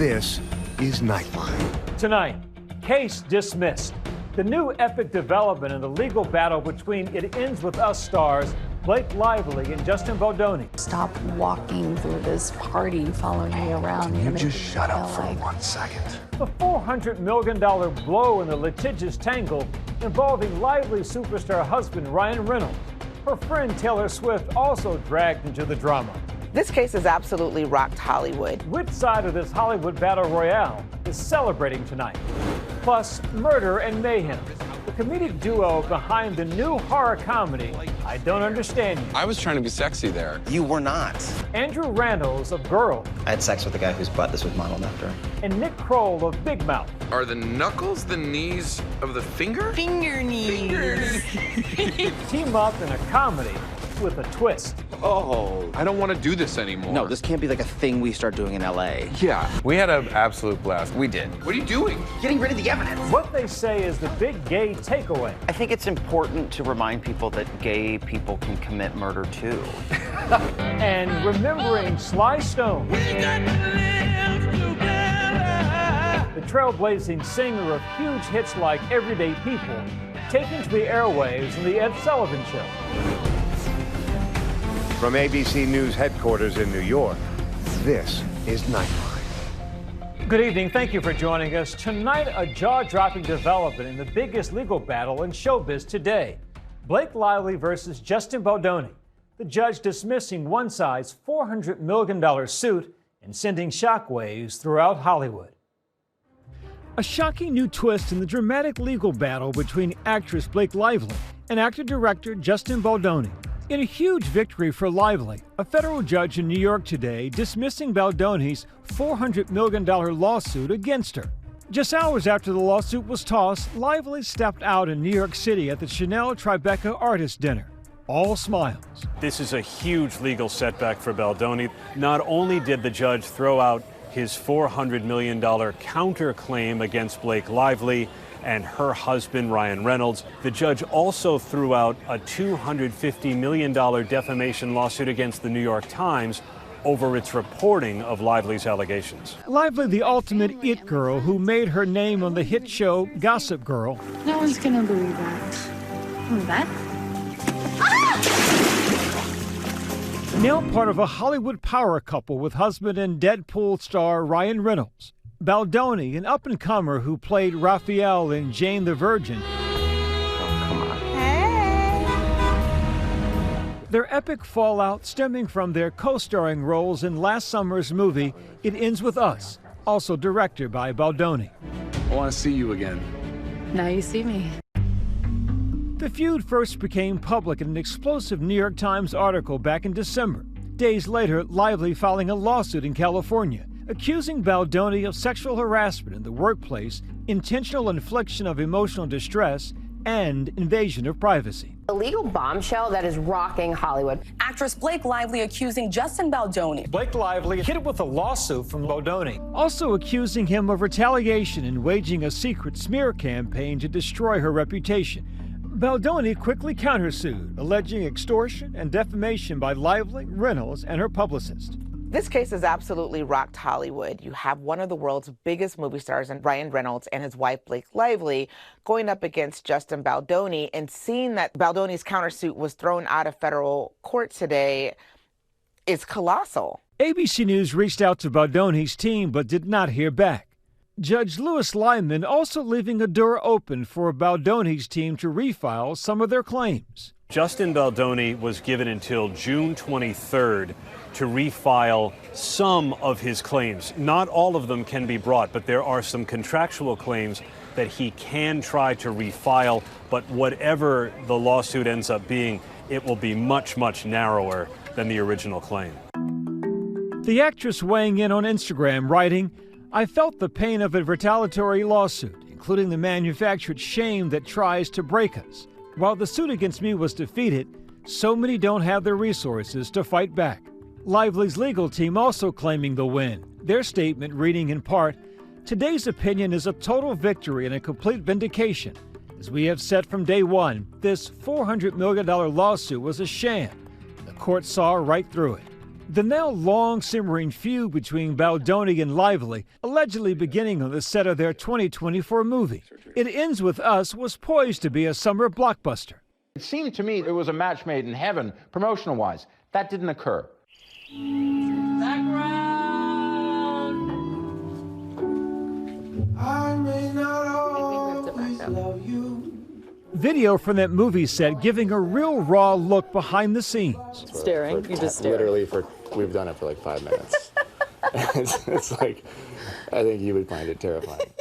This is Nightline. Tonight, case dismissed. The new epic development in the legal battle between It Ends With Us stars Blake Lively and Justin Baldoni. Stop walking through this party following me around. Can you just shut up for 1 second? The $400 million blow in the litigious tangle involving Lively superstar husband Ryan Reynolds. Her friend Taylor Swift also dragged into the drama. This case has absolutely rocked Hollywood. Which side of this Hollywood battle royale is celebrating tonight? Plus, murder and mayhem. The comedic duo behind the new horror comedy, I Don't Understand You. I was trying to be sexy there. You were not. Andrew Rannells of Girl. I had sex with a guy whose butt this was modeled after. And Nick Kroll of Big Mouth. Are the knuckles the knees of the finger? Finger knees. Team up in a comedy with a twist. Oh, I don't want to do this anymore. No, this can't be like a thing we start doing in LA. Yeah. We had an absolute blast. We did. What are you doing? Getting rid of the evidence. What they say is the big gay takeaway. I think it's important to remind people that gay people can commit murder too. And remembering Sly Stone. The trailblazing singer of huge hits like Everyday People, taken to the airwaves in The Ed Sullivan Show. From ABC News headquarters in New York, this is Nightline. Good evening. Thank you for joining us. Tonight, a jaw-dropping development in the biggest legal battle in showbiz today. Blake Lively versus Justin Baldoni. The judge dismissing one side's $400 million suit and sending shockwaves throughout Hollywood. A shocking new twist in the dramatic legal battle between actress Blake Lively and actor-director Justin Baldoni. In a huge victory for Lively, a federal judge in New York today dismissing Baldoni's $400 million lawsuit against her. Just hours after the lawsuit was tossed, Lively stepped out in New York City at the Chanel Tribeca Artist Dinner. All smiles. This is a huge legal setback for Baldoni. Not only did the judge throw out his $400 million counterclaim against Blake Lively and her husband, Ryan Reynolds, the judge also threw out a $250 million defamation lawsuit against the New York Times over its reporting of Lively's allegations. Lively, the ultimate it girl who made her name on the hit show Gossip Girl. No one's gonna believe that. Who's that? Now part of a Hollywood power couple with husband and Deadpool star Ryan Reynolds. Baldoni, an up-and-comer who played Raphael in Jane the Virgin. Oh, come on. Hey. Their epic fallout stemming from their co-starring roles in last summer's movie, It Ends With Us, also directed by Baldoni. I want to see you again. Now you see me. The feud first became public in an explosive New York Times article back in December. Days later, Lively filing a lawsuit in California, accusing Baldoni of sexual harassment in the workplace, intentional infliction of emotional distress, and invasion of privacy. A legal bombshell that is rocking Hollywood. Actress Blake Lively accusing Justin Baldoni. Blake Lively hit with a lawsuit from Baldoni, also accusing him of retaliation and waging a secret smear campaign to destroy her reputation. Baldoni quickly countersued, alleging extortion and defamation by Lively, Reynolds, and her publicist. This case has absolutely rocked Hollywood. You have one of the world's biggest movie stars, Ryan Reynolds, and his wife, Blake Lively, going up against Justin Baldoni, and seeing that Baldoni's countersuit was thrown out of federal court today is colossal. ABC News reached out to Baldoni's team but did not hear back. Judge Louis Lyman also leaving a door open for Baldoni's team to refile some of their claims. Justin Baldoni was given until June 23rd to refile some of his claims. Not all of them can be brought, but there are some contractual claims that he can try to refile. But whatever the lawsuit ends up being, it will be much, much narrower than the original claim. The actress weighing in on Instagram, writing, "I felt the pain of a retaliatory lawsuit, including the manufactured shame that tries to break us. While the suit against me was defeated, so many don't have the resources to fight back." Lively's legal team also claiming the win. Their statement reading in part, "Today's opinion is a total victory and a complete vindication. As we have said from day one, this $400 million lawsuit was a sham. The court saw right through it." The now long simmering feud between Baldoni and Lively, allegedly beginning on the set of their 2024 movie, It Ends With Us, was poised to be a summer blockbuster. It seemed to me it was a match made in heaven, promotional-wise. That didn't occur. I may not always love you. Video from that movie set giving a real raw look behind the scenes. Staring, you just stare. Literally, we've done it for like 5 minutes. it's like, I think you would find it terrifying.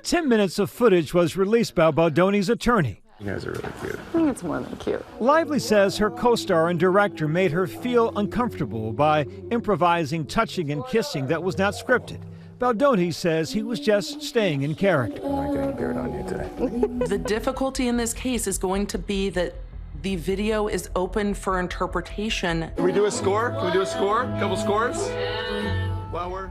10 minutes of footage was released by Baldoni's attorney. You guys are really cute. I think it's more than cute. Lively says her co-star and director made her feel uncomfortable by improvising touching and kissing that was not scripted. Baldoni says he was just staying in character. I'm not getting beard on you today. The difficulty in this case is going to be that the video is open for interpretation. Can we do a score? Can we do a score? A couple scores? While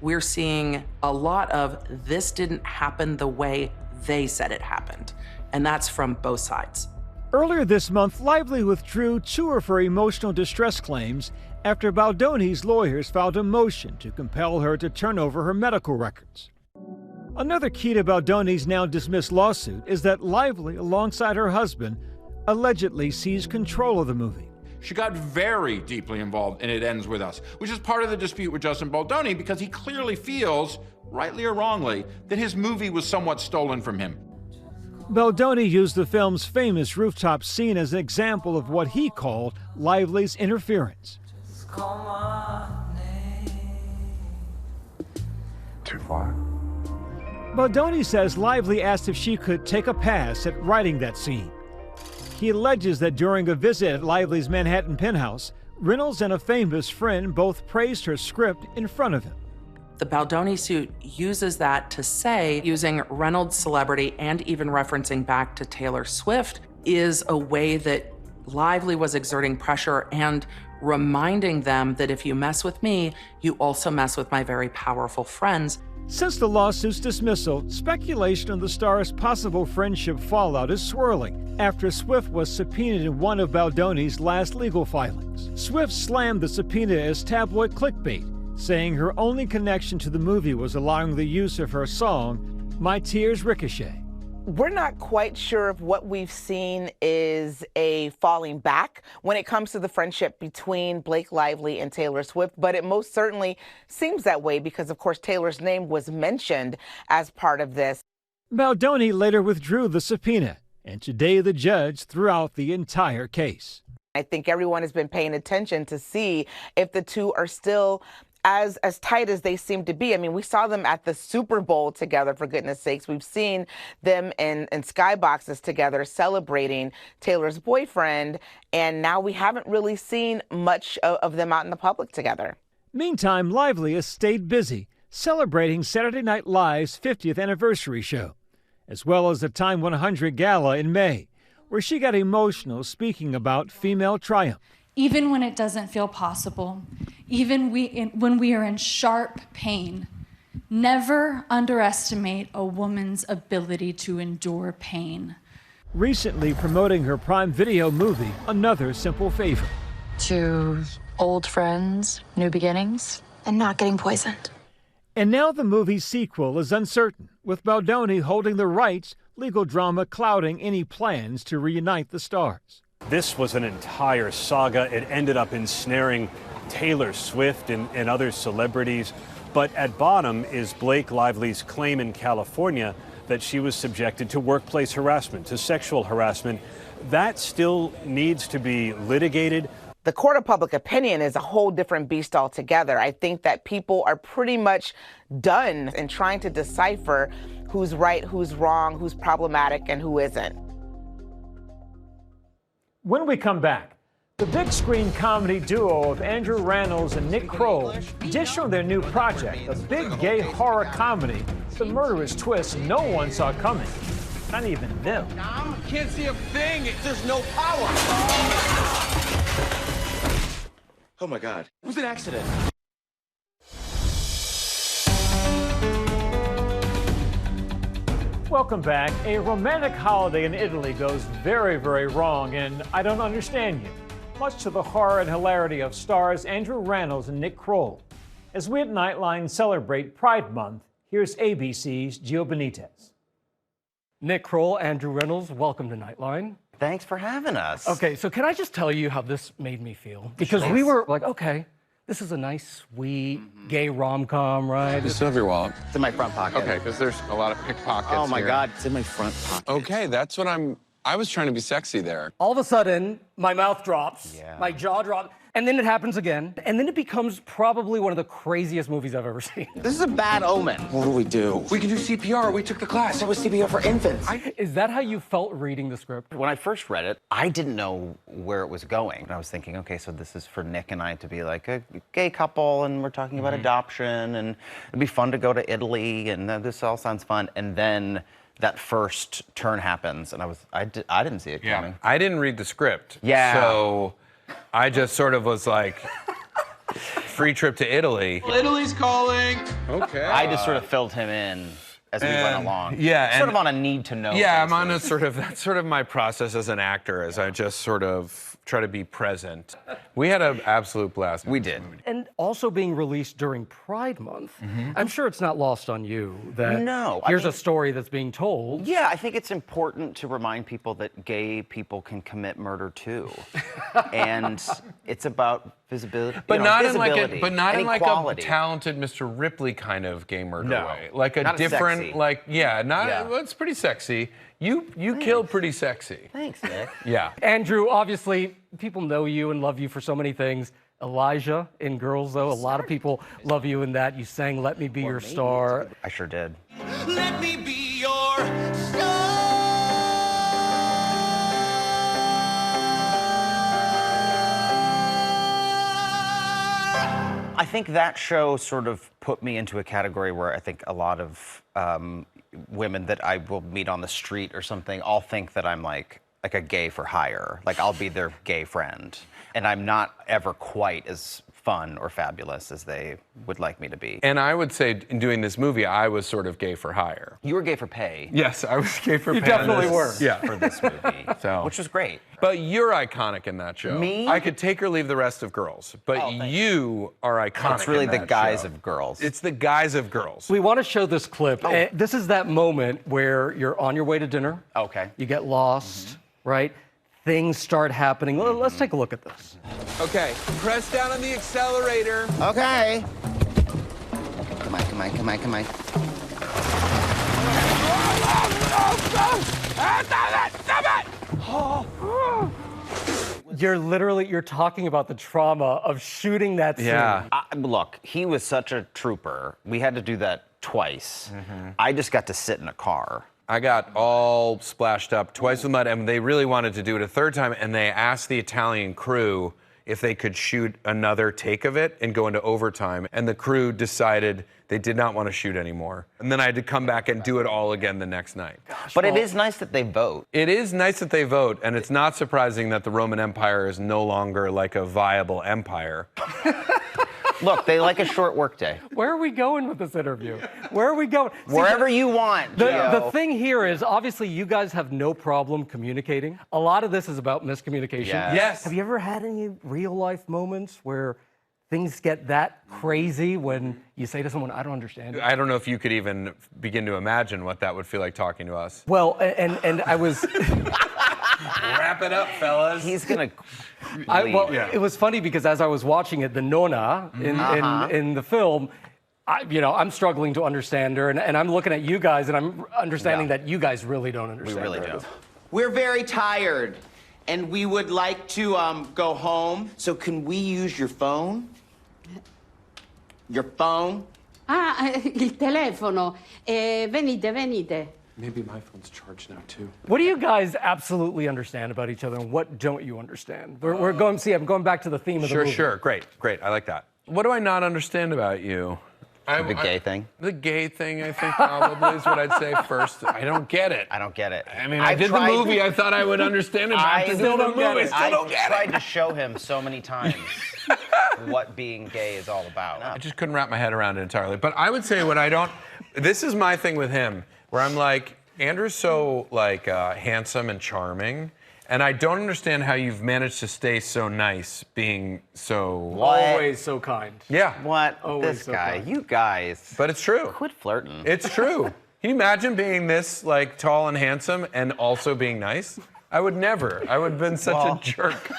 we're seeing a lot of this didn't happen the way they said it happened. And that's from both sides. Earlier this month, Lively withdrew 2 of her emotional distress claims after Baldoni's lawyers filed a motion to compel her to turn over her medical records. Another key to Baldoni's now dismissed lawsuit is that Lively, alongside her husband, allegedly seized control of the movie. She got very deeply involved in It Ends With Us, which is part of the dispute with Justin Baldoni because he clearly feels, rightly or wrongly, that his movie was somewhat stolen from him. Baldoni used the film's famous rooftop scene as an example of what he called Lively's interference. Too far. Baldoni says Lively asked if she could take a pass at writing that scene. He alleges that during a visit at Lively's Manhattan penthouse, Rannells and a famous friend both praised her script in front of him. The Baldoni suit uses that to say, using Reynolds' celebrity and even referencing back to Taylor Swift, is a way that Lively was exerting pressure and reminding them that if you mess with me, you also mess with my very powerful friends. Since the lawsuit's dismissal, speculation on the star's possible friendship fallout is swirling after Swift was subpoenaed in one of Baldoni's last legal filings. Swift slammed the subpoena as tabloid clickbait, saying her only connection to the movie was allowing the use of her song, My Tears Ricochet. We're not quite sure if what we've seen is a falling back when it comes to the friendship between Blake Lively and Taylor Swift, but it most certainly seems that way because, of course, Taylor's name was mentioned as part of this. Baldoni later withdrew the subpoena, and today the judge threw out the entire case. I think everyone has been paying attention to see if the two are still as tight as they seem to be. I mean, we saw them at the Super Bowl together, for goodness sakes. We've seen them in skyboxes together celebrating Taylor's boyfriend, and now we haven't really seen much of them out in the public together. Meantime, Lively has stayed busy celebrating Saturday Night Live's 50th anniversary show, as well as the Time 100 Gala in May, where she got emotional speaking about female triumph. Even when it doesn't feel possible, even when we are in sharp pain, never underestimate a woman's ability to endure pain. Recently promoting her Prime Video movie, Another Simple Favor. To old friends, new beginnings, and not getting poisoned. And now the movie's sequel is uncertain, with Baldoni holding the rights, legal drama clouding any plans to reunite the stars. This was an entire saga. It ended up ensnaring Taylor Swift and other celebrities. But at bottom is Blake Lively's claim in California that she was subjected to workplace harassment, to sexual harassment. That still needs to be litigated. The court of public opinion is a whole different beast altogether. I think that people are pretty much done in trying to decipher who's right, who's wrong, who's problematic, and who isn't. When we come back, the big screen comedy duo of Andrew Rannells and Nick Kroll dish on their new project, a big gay horror comedy, the murderous twist no one saw coming, not even them. I can't see a thing. There's no power. Oh my God. It was an accident. Welcome back. A romantic holiday in Italy goes very, very wrong, and I don't understand you. much to the horror and hilarity of stars Andrew Rannells and Nick Kroll. As we at Nightline celebrate Pride Month, here's ABC's Gio Benitez. Nick Kroll, Andrew Rannells, welcome to Nightline. Thanks for having us. Okay, so can I just tell you how this made me feel? Because we were like, okay, this is a nice, sweet, gay rom-com, right? You still have your wallet? It's in my front pocket. Okay, because there's a lot of pickpockets Oh my here. God, it's in my front pocket. Okay, that's what I was trying to be sexy there. All of a sudden, my mouth drops, Yeah. my jaw drops, and then it happens again, and then it becomes probably one of the craziest movies I've ever seen. This is a bad omen. What do we do? We can do CPR. We took the class. So was CPR for infants. Is that how you felt reading the script? When I first read it, I didn't know where it was going. And I was thinking, okay, so this is for Nick and I to be like a gay couple, and we're talking about adoption, and it'd be fun to go to Italy, and this all sounds fun. And then that first turn happens, and I didn't see it coming. I didn't read the script. Yeah. So I just sort of was like, free trip to Italy. Italy's calling. Okay. I just sort of filled him in as we went along. Yeah. Sort of on a need to know. Yeah, basis. I'm on a sort of, that's sort of my process as an actor, as I just sort of try to be present. We had an absolute blast. We did. And also being released during Pride Month, I'm sure it's not lost on you that here's a story that's being told. Yeah, I think it's important to remind people that gay people can commit murder too. And it's about visibility. But not in visibility, like a talented Mr. Ripley kind of gay murder No, way. Like a not different, sexy. like, well, it's pretty sexy. You killed pretty sexy. Thanks, Nick. Yeah. Andrew, obviously, people know you and love you for so many things. Elijah in Girls, though, a lot of people love you in that. You sang Let Me Be Your Star. I sure did. Let me be your star. I think that show sort of put me into a category where I think a lot of women that I will meet on the street or something all think that I'm like a gay for hire. Like I'll be their gay friend. And I'm not ever quite as fun or fabulous as they would like me to be. And I would say in doing this movie, I was sort of gay for hire. You were gay for pay. Yes, I was gay for You pay. definitely were. Yeah. For this movie, So. which was great. But you're iconic in that show. Me? I could take or leave the rest of Girls, but you are iconic. It's really in the that guys show. of Girls. It's the guys of Girls. We want to show this clip. This is that moment where you're on your way to dinner. Okay. You get lost, right? Things start happening. Let's take a look at this. Okay, press down on the accelerator. Okay. Come on, come on, come on, come on. You're talking about the trauma of shooting that scene. Yeah. Look, he was such a trooper. We had to do that twice. I just got to sit in a car. I got all splashed up twice with mud, and they really wanted to do it a third time, and they asked the Italian crew if they could shoot another take of it and go into overtime, and the crew decided they did not want to shoot anymore. And then I had to come back and do it all again the next night. But it is nice that they vote. It is nice that they vote, and it's not surprising that the Roman Empire is no longer like a viable empire. Look, they like a short workday. Where are we going with this interview? Where are we going? Wherever you want, the thing here is, obviously, you guys have no problem communicating. A lot of this is about miscommunication. Yes. Have you ever had any real-life moments where things get that crazy when you say to someone, I don't understand it? I don't know if you could even begin to imagine what that would feel like talking to us. Well, and I was... Wrap it up, fellas. He's gonna. It was funny because as I was watching it, the Nonna in the film, I'm struggling to understand her, and I'm looking at you guys, and I'm understanding that you guys really don't understand. We really her. don't. We're very tired, and we would like to go home. So can we use your phone? Your phone? Il telefono. Venite, venite. Maybe my phone's charged now, too. What do you guys absolutely understand about each other, and what don't you understand? I'm going back to the theme of the movie. Sure. Great. I like that. What do I not understand about you? The gay thing? The gay thing, I think, probably is what I'd say first. I don't get it. I don't get it. I mean, I did the movie. I thought I would understand it. I still don't get it. I tried to show him so many times what being gay is all about. I just couldn't wrap my head around it entirely. But I would say what I don't... This is my thing with him, where I'm like, Andrew's so, like, handsome and charming, And I don't understand how you've managed to stay so nice, being so... Always so kind. Yeah. What? Always This so guy, kind. you guys. But it's true. Quit flirting. It's true. Can you imagine being this, like, tall and handsome and also being nice? I would never. I would have been such a jerk.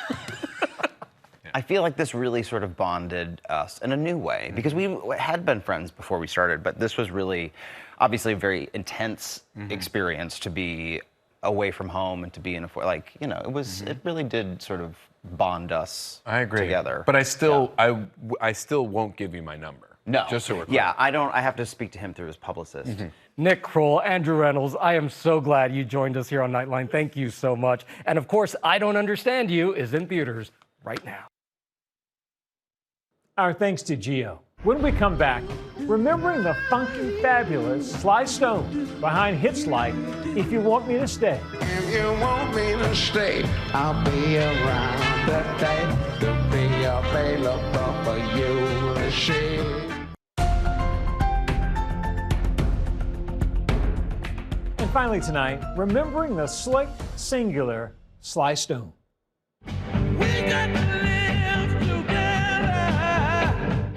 I feel like this really sort of bonded us in a new way because we had been friends before we started, but this was really, obviously, a very intense experience to be away from home and to be in a, like, you know, it was, it really did sort of bond us I agree. together. But I still, I still won't give you my number. No. Just so we're clear. Yeah, I have to speak to him through his publicist. Nick Kroll, Andrew Rannells, I am so glad you joined us here on Nightline. Thank you so much. And of course, I Don't Understand You is in theaters right now. Our thanks to Gio. When we come back, remembering the funky, fabulous Sly Stone behind hits like If You Want Me to Stay. If you want me to stay, I'll be around that day to be available for you to see. And finally tonight, remembering the slick, singular Sly Stone.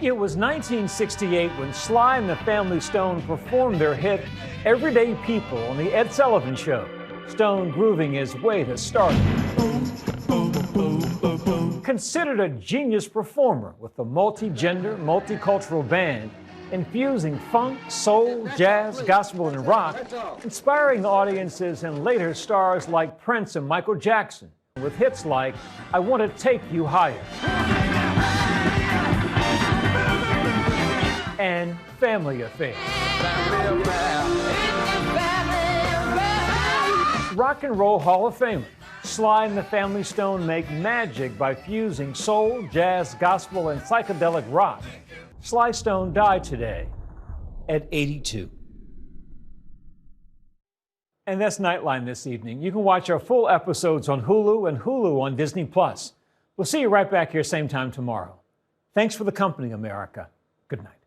It was 1968 when Sly and the Family Stone performed their hit Everyday People on The Ed Sullivan Show. Stone grooving his way to stardom. Considered a genius performer with a multi-gender, multicultural band, infusing funk, soul, jazz, gospel, and rock, inspiring audiences and later stars like Prince and Michael Jackson, with hits like I Want to Take You Higher and Family Affair. Rock and Roll Hall of Famer Sly and the Family Stone make magic by fusing soul, jazz, gospel, and psychedelic rock. Sly Stone died today at 82. And that's Nightline this evening. You can watch our full episodes on Hulu and Hulu on Disney+. We'll see you right back here same time tomorrow. Thanks for the company, America. Good night.